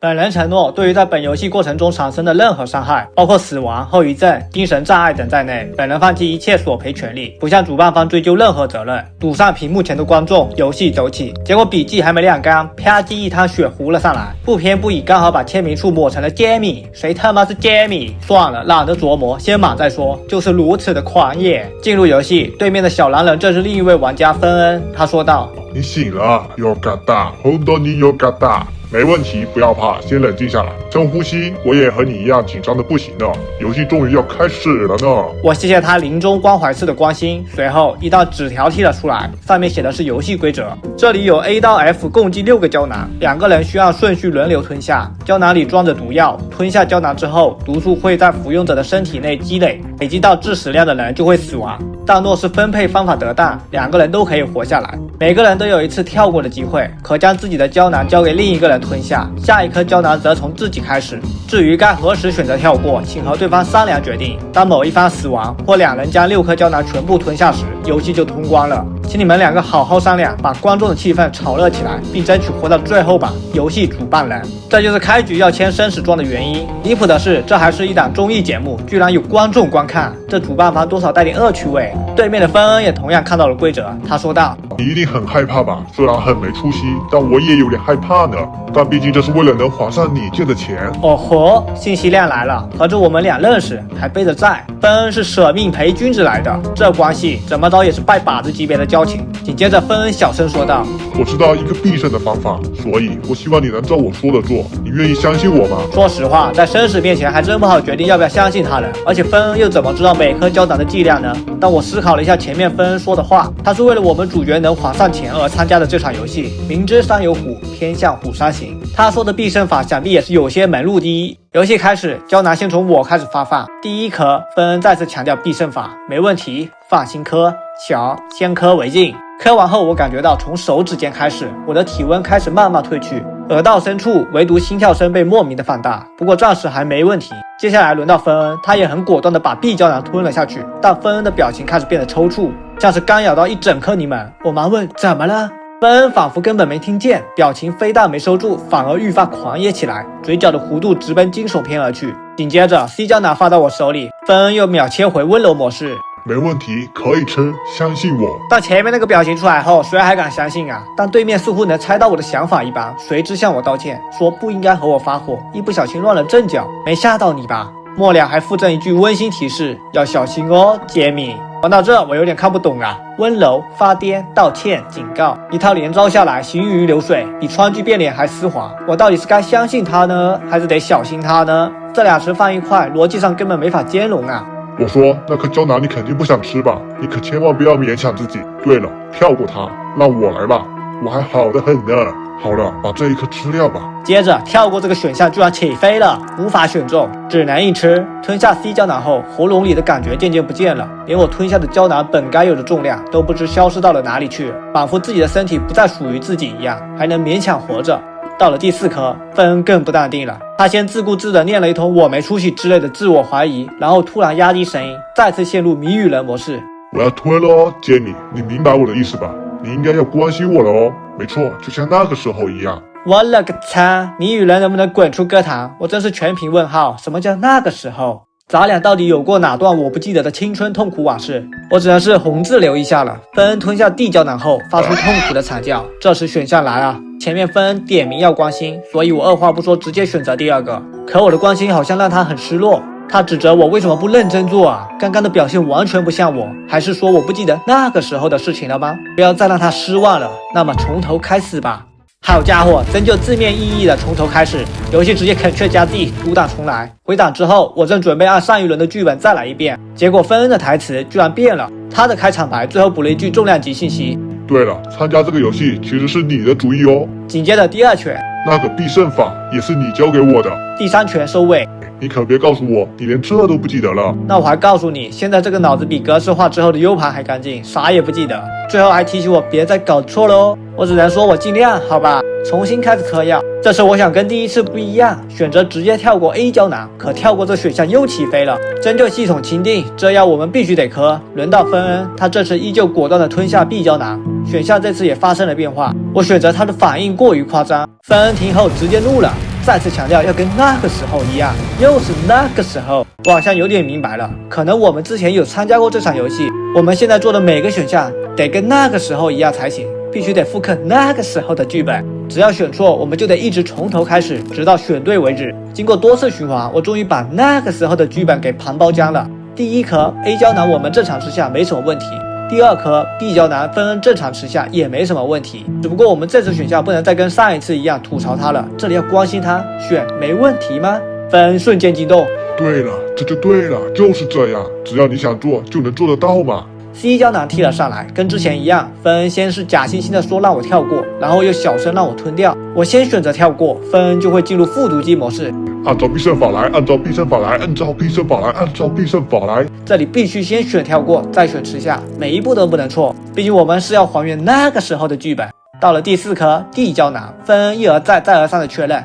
本人承诺，对于在本游戏过程中产生的任何伤害，包括死亡、后遗症、精神障碍等在内，本人放弃一切索赔权利，不向主办方追究任何责任。赌上屏幕前的观众，游戏走起。结果笔记还没晾干，啪叽一滩血糊了上来，不偏不倚，刚好把签名处抹成了杰米。谁他妈是杰米？算了，懒得琢磨，先莽再说。就是如此的狂野。进入游戏，对面的小狼人正是另一位玩家芬恩，他说道：“你醒了，有嘎达，红豆你有嘎达。”没问题，不要怕，先冷静下来，深呼吸。我也和你一样紧张的不行了，游戏终于要开始了呢。我谢谢他临终关怀式的关心。随后一道纸条贴了出来，上面写的是游戏规则。这里有 A 到 F 共计6个胶囊，2个人需要顺序轮流吞下。胶囊里装着毒药，吞下胶囊之后，毒素会在服用者的身体内积累，累积到致死量的人就会死亡。但若是分配方法得当，2个人都可以活下来。每个人都有一次跳过的机会，可将自己的胶囊交给另一个人吞下，下一颗胶囊则从自己开始。至于该何时选择跳过，请和对方商量决定。当某一方死亡或2人将6颗胶囊全部吞下时，游戏就通关了。请你们2个好好商量，把观众的气氛炒热起来，并争取活到最后吧。游戏主办人，这就是开局要签生死状的原因。离谱的是，这还是一档综艺节目，居然有观众观看，这主办方多少带点恶趣味。对面的芬恩也同样看到了规则，他说道：“你一定很害怕吧？虽然很没出息，但我也有点害怕呢。但毕竟这是为了能还上你借的钱。”哦豁，信息量来了，合着我们俩认识，还背着债。芬恩是舍命陪君子来的，这关系怎么着也是拜把子级别的交情。紧接着，芬恩小声说道：“我知道一个必胜的方法，所以我希望你能照我说的做。你愿意相信我吗？”说实话，在生死面前还真不好决定要不要相信他人，而且芬恩又怎么知道每颗胶囊的剂量呢？但我思考了一下前面芬恩说的话，他是为了我们主角能还上钱而参加的这场游戏。明知山有虎，偏向虎山行。他说的必胜法想必也是有些门路第一。游戏开始，胶囊先从我开始发放。第1颗，芬恩再次强调必胜法，没问题，放心磕，小先磕为敬。磕完后，我感觉到从手指间开始，我的体温开始慢慢退去，耳道深处唯独心跳声被莫名的放大，不过暂时还没问题。接下来轮到芬恩，他也很果断的把 B 胶囊吞了下去，但芬恩的表情开始变得抽搐，像是刚咬到一整颗柠檬。我忙问怎么了，芬恩仿佛根本没听见，表情非但没收住，反而愈发狂野起来，嘴角的弧度直奔惊悚片而去。紧接着 C 胶囊发到我手里，芬恩又秒切回温柔模式。没问题，可以吃，相信我。但前面那个表情出来后，谁还敢相信啊？但对面似乎能猜到我的想法一般，随之向我道歉，说不应该和我发火，一不小心乱了阵脚，没吓到你吧？末了还附赠一句温馨提示，要小心哦，杰米。玩到这，我有点看不懂啊！温柔、发癫、道歉、警告，一套连招下来，行云流水，比川剧变脸还丝滑。我到底是该相信他呢，还是得小心他呢？这俩词放一块，逻辑上根本没法兼容啊！我说那颗胶囊你肯定不想吃吧？你可千万不要勉强自己。对了，跳过它，让我来吧，我还好得很呢。好了，把这一颗吃掉吧。接着跳过这个选项居然起飞了，无法选中，只能硬吃。吞下 C 胶囊后，喉咙里的感觉渐渐不见了，连我吞下的胶囊本该有的重量都不知消失到了哪里去，仿佛自己的身体不再属于自己一样，还能勉强活着。到了第4颗，芬恩更不淡定了，他先自顾自地念了一通我没出息之类的自我怀疑，然后突然压低声音，再次陷入谜语人模式。我要吞咯，杰米，你明白我的意思吧？你应该要关心我了哦。没错，就像那个时候一样。我勒个擦！谜语人能不能滚出歌坛？我真是全屏问号。什么叫那个时候？咱俩到底有过哪段我不记得的青春痛苦往事？我只能是红字留一下了。芬恩吞下 D 胶囊后，发出痛苦的惨叫。这时选项来了，前面芬恩点名要关心，所以我二话不说直接选择第2个。可我的关心好像让他很失落，他指责我为什么不认真做啊？刚刚的表现完全不像我，还是说我不记得那个时候的事情了吗？不要再让他失望了，那么从头开始吧。好家伙，真就字面意义的从头开始，游戏直接 Ctrl 加 Z 读档重来。回档之后，我正准备按上一轮的剧本再来一遍，结果芬恩的台词居然变了，他的开场白最后补了一句重量级信息。对了，参加这个游戏其实是你的主意哦。紧接着第2拳，那个必胜法也是你教给我的。第3拳收尾。你可别告诉我你连这都不记得了。那我还告诉你，现在这个脑子比格式化之后的 U 盘还干净，啥也不记得。最后还提醒我别再搞错了哦。我只能说我尽量，好吧。重新开始嗑药。这次我想跟第一次不一样，选择直接跳过 A 胶囊，可跳过这选项又起飞了。针对系统钦定，这药我们必须得嗑。轮到芬恩，他这次依旧果断地吞下 B 胶囊。选项这次也发生了变化，我选择他的反应过于夸张。芬恩听后直接怒了。再次强调要跟那个时候一样，又是那个时候。我好像有点明白了，可能我们之前有参加过这场游戏，我们现在做的每个选项得跟那个时候一样才行，必须得复刻那个时候的剧本。只要选错，我们就得一直从头开始，直到选对为止。经过多次循环，我终于把那个时候的剧本给盘包浆了。第一颗 A 胶囊我们正常吃下没什么问题，第二颗 B 胶囊芬恩正常吃下也没什么问题，只不过我们这次选项不能再跟上一次一样吐槽他了，这里要关心他，选没问题吗？芬恩瞬间激动。对了，这就对了，就是这样，只要你想做就能做得到嘛。C 胶囊踢了上来，跟之前一样，芬恩先是假惺惺的说让我跳过，然后又小声让我吞掉。我先选择跳过，芬恩就会进入复读机模式。按照必胜法来，按照必胜法来，按照必胜法来，按照必胜法来。这里必须先选跳过，再选吃下，每一步都不能错，毕竟我们是要还原那个时候的剧本。到了第4颗 D 胶囊，芬恩一而再再而三的确认。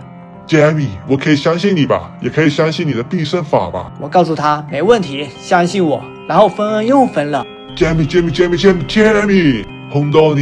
Jamie， 我可以相信你吧，也可以相信你的必胜法吧。我告诉他没问题，相信我。然后芬恩又分了。Jamie， 红豆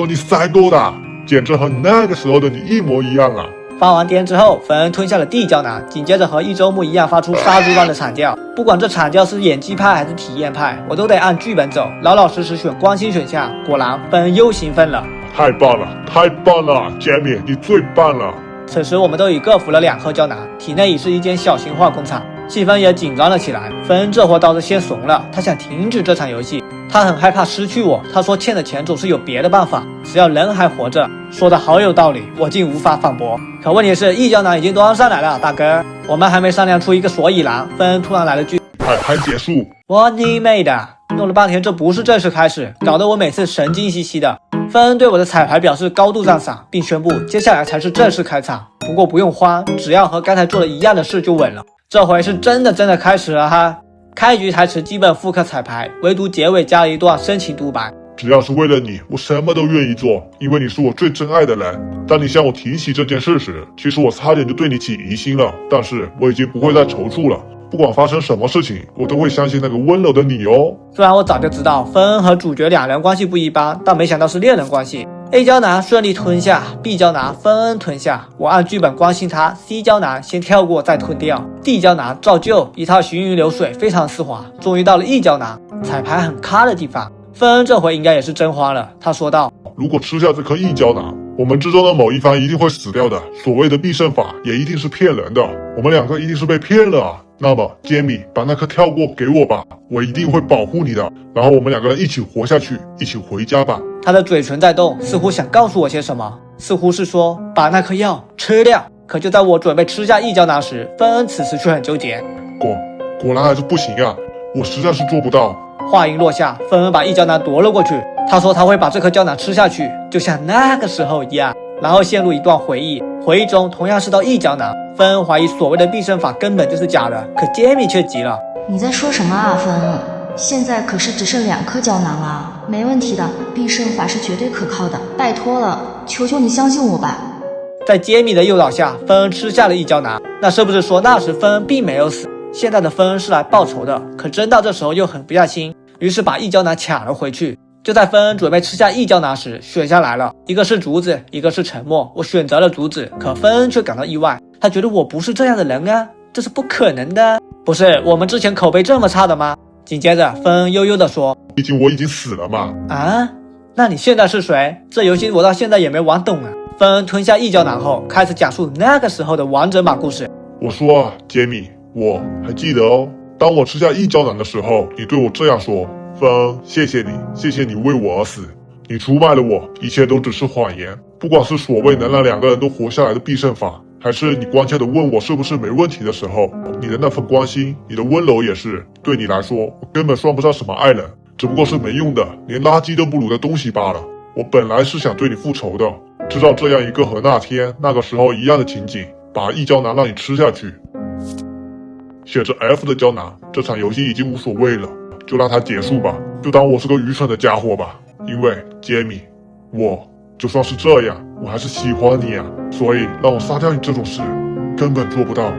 你赛过的，简直和那个时候的你一模一样啊！发完癫之后，芬恩吞下了 D 胶囊，紧接着和一周目一样发出杀猪般的惨叫。不管这惨叫是演技派还是体验派，我都得按剧本走，老老实实选关心选项。果然，芬恩又兴奋了。太棒了，太棒了 ，Jamie， 你最棒了！此时我们都已各服了2颗胶囊，体内已是一间小型化工厂，气氛也紧张了起来。芬恩这会倒是先怂了，他想停止这场游戏。他很害怕失去我，他说欠的钱总是有别的办法，只要人还活着。说的好有道理，我竟无法反驳。可问题是，E胶囊已经端上来了，大哥，我们还没商量出一个所以然，芬恩突然来了句：彩排结束。我你妹的！弄了半天，这不是正式开始，搞得我每次神经兮兮的。芬恩对我的彩排表示高度赞赏，并宣布接下来才是正式开场。不过不用慌，只要和刚才做的一样的事就稳了。这回是真的开始了哈！开局台词基本复刻彩排，唯独结尾加了一段深情独白。只要是为了你，我什么都愿意做，因为你是我最真爱的人。当你向我提起这件事时，其实我差点就对你起疑心了，但是我已经不会再踌躇了。不管发生什么事情，我都会相信那个温柔的你哦。虽然我早就知道芬恩和主角2人关系不一般，但没想到是恋人关系。A 胶囊顺利吞下 ，B 胶囊芬恩吞下，我按剧本关心他 ，C 胶囊先跳过再吞掉 ，D 胶囊照旧，一套行云流水，非常丝滑。终于到了 E 胶囊，彩排很咖的地方，芬恩这回应该也是真慌了，他说道：如果吃下这颗 E 胶囊，我们之中的某一方一定会死掉的，所谓的必胜法也一定是骗人的，我们2个一定是被骗了啊。那么 Jamie， 把那颗跳过给我吧，我一定会保护你的，然后我们2个人一起活下去，一起回家吧。他的嘴唇在动，似乎想告诉我些什么，似乎是说把那颗药吃掉。可就在我准备吃下 E 胶囊时，芬恩此时却很纠结。果然还是不行啊，我实在是做不到。话音落下，芬恩把 E 胶囊夺了过去，他说他会把这颗胶囊吃下去，就像那个时候一样。然后陷入一段回忆，回忆中同样是到 E 胶囊，芬恩怀疑所谓的必胜法根本就是假的，可杰米却急了。你在说什么啊，芬恩？现在可是只剩2颗胶囊啊，没问题的，必胜法是绝对可靠的，拜托了，求求你相信我吧。在杰米的诱导下，芬恩吃下了 E 胶囊，那是不是说那时芬恩并没有死？现在的芬恩是来报仇的，可真到这时候又狠不下心，于是把 E 胶囊抢了回去。就在芬恩准备吃下 E 胶囊时，选项来了，一个是竹子，一个是沉默。我选择了竹子，可芬恩却感到意外，他觉得我不是这样的人啊，这是不可能的。不是我们之前口碑这么差的吗？紧接着芬恩悠悠地说：毕竟我已经死了嘛。啊？那你现在是谁？这游戏我到现在也没玩懂啊。芬恩吞下 E 胶囊后，开始讲述那个时候的完整版故事。我说啊，杰米，我还记得哦，当我吃下 E 胶囊的时候，你对我这样说：芬恩，谢谢你，谢谢你为我而死，你出卖了我，一切都只是谎言。不管是所谓能让2个人都活下来的必胜法，还是你关切的问我是不是没问题的时候，你的那份关心，你的温柔也是，对你来说，我根本算不上什么爱人，只不过是没用的，连垃圾都不如的东西罢了。我本来是想对你复仇的，制造这样一个和那天那个时候一样的情景，把 E 胶囊让你吃下去。写着 F 的胶囊，这场游戏已经无所谓了，就让它结束吧，就当我是个愚蠢的家伙吧。因为杰米，我就算是这样，我还是喜欢你啊，所以让我杀掉你这种事根本做不到。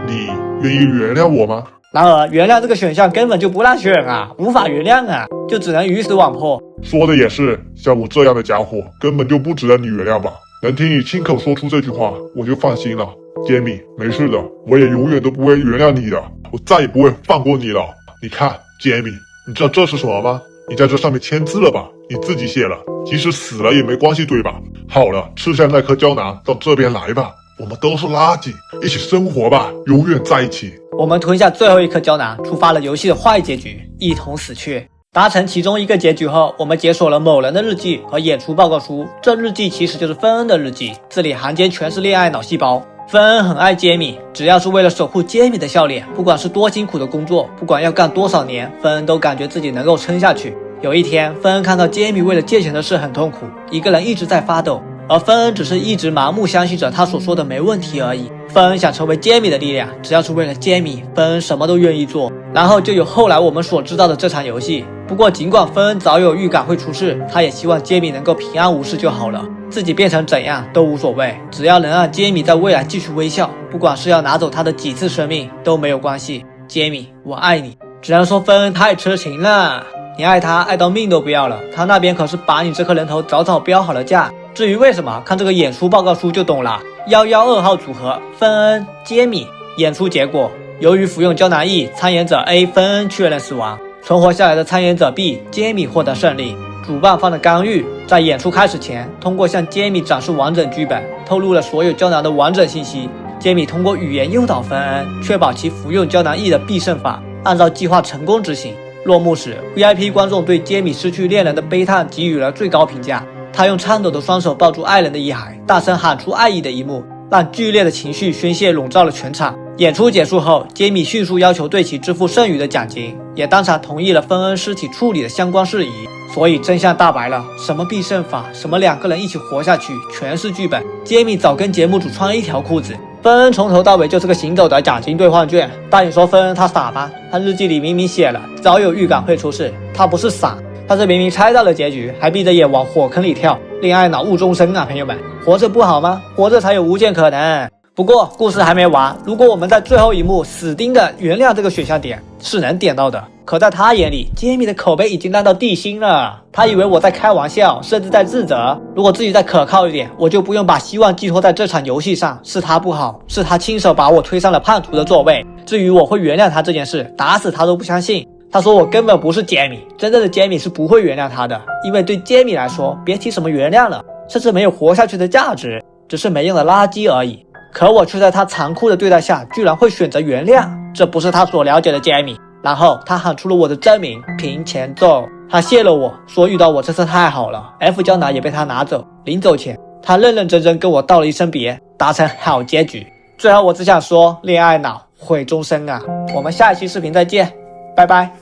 你愿意原谅我吗？然而原谅这个选项根本就不让选啊，无法原谅啊，就只能鱼死网破。说的也是，像我这样的家伙根本就不值得你原谅吧。能听你亲口说出这句话，我就放心了。杰米，没事的，我也永远都不会原谅你的，我再也不会放过你了。你看，杰米，你知道这是什么吗？你在这上面签字了吧？你自己写了，即使死了也没关系，对吧？好了，吃下那颗胶囊，到这边来吧。我们都是垃圾，一起生活吧，永远在一起。我们吞下最后一颗胶囊，触发了游戏的坏结局，一同死去。达成其中一个结局后，我们解锁了某人的日记和演出报告书。这日记其实就是芬恩的日记，字里行间全是恋爱脑细胞。芬恩很爱杰米，只要是为了守护杰米的笑脸，不管是多辛苦的工作，不管要干多少年，芬恩都感觉自己能够撑下去。有一天，芬恩看到杰米为了借钱的事很痛苦，一个人一直在发抖，而芬恩只是一直盲目相信着他所说的没问题而已。芬恩想成为杰米的力量，只要是为了杰米，芬恩什么都愿意做。然后就有后来我们所知道的这场游戏。不过尽管芬恩早有预感会出事，他也希望杰米能够平安无事就好了，自己变成怎样都无所谓，只要能让杰米在未来继续微笑，不管是要拿走他的几次生命都没有关系。杰米，我爱你。只能说芬恩太痴情了，你爱他爱到命都不要了，他那边可是把你这颗人头早早标好了价。至于为什么，看这个演出报告书就懂了。112号组合，芬恩、杰米。演出结果，由于服用胶囊 E， 参演者 A 芬恩确认死亡，存活下来的参演者 B 杰米获得胜利。主办方的干预，在演出开始前，通过向杰米展示完整剧本，透露了所有胶囊的完整信息。杰米通过语言诱导芬恩，确保其服用胶囊 E 的必胜法，按照计划成功执行。落幕时 ，VIP 观众对杰米失去恋人的悲叹给予了最高评价。他用颤抖的双手抱住爱人的遗骸，大声喊出爱意的一幕，让剧烈的情绪宣泄笼罩了全场。演出结束后，杰米迅速要求对其支付剩余的奖金，也当场同意了芬恩尸体处理的相关事宜。所以真相大白了，什么必胜法，什么两个人一起活下去，全是剧本。杰米早跟节目组穿一条裤子。芬恩从头到尾就是个行走的奖金兑换券。但你说芬恩他傻吗？他日记里明明写了早有预感会出事，他不是傻，他是明明猜到了结局，还闭着眼往火坑里跳。恋爱脑误终生啊，朋友们，活着不好吗？活着才有无限可能。不过故事还没完，如果我们在最后一幕死盯着原谅这个选项点，是能点到的。可在他眼里，杰米的口碑已经烂到地心了。他以为我在开玩笑，甚至在自责。如果自己再可靠一点，我就不用把希望寄托在这场游戏上。是他不好，是他亲手把我推上了叛徒的座位。至于我会原谅他这件事，打死他都不相信。他说我根本不是杰米，真正的杰米是不会原谅他的，因为对杰米来说，别提什么原谅了，甚至没有活下去的价值，只是没用的垃圾而已。可我却在他残酷的对待下，居然会选择原谅，这不是他所了解的杰米。然后他喊出了我的真名平前奏，他谢了我，说遇到我真是太好了。F 胶囊也被他拿走，临走前他认认真真跟我道了一声别，达成好结局。最后我只想说，恋爱脑毁终生啊！我们下一期视频再见，拜拜。